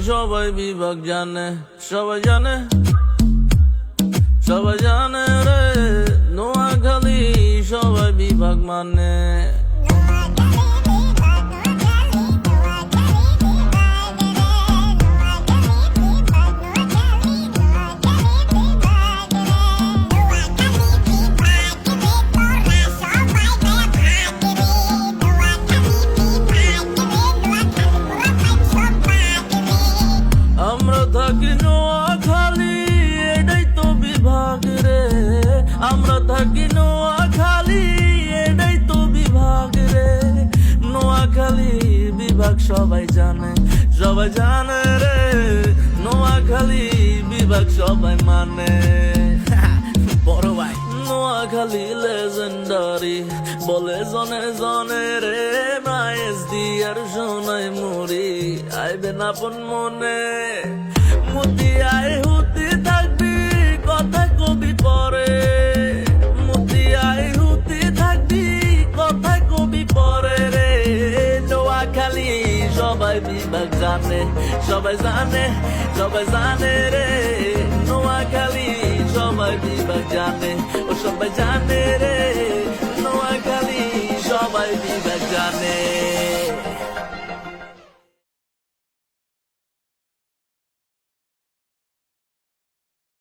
সবাই বিভাগ জানে, সবাই জানে, সবাই জানে রে নোয়াখালী সবাই বিভাগ মানে। আমরা থাকি নোয়াখালী এটাই তো বিভাগ রে, আমরা থাকি নোয়াখালী এটাই তো বিভাগ রে। নোয়াখালী বিভাগ সবাই জানে, সবাই জানে রে নোয়াখালী বিভাগ সবাই মানে। বড় ভাই নোয়াখালী লেজেন্ডারি বলে জনে জনে রে, মায়েস দিয়ার সোনাই মুড়ি আইবেন আপন মনে। মুতি আয় হুতি থাকবি কথা কবি পরে, মুতি আয় হুতি থাকবি কথা কবি পরে রে। নোয়াখালী সবাই বিভাগ জানে, সবাই জানে, সবাই জানে রে নোয়াখালী সবাই বিভাগ জানে, ও সবাই জানে রে নোয়াখালী সবাই বিভাগ জানে।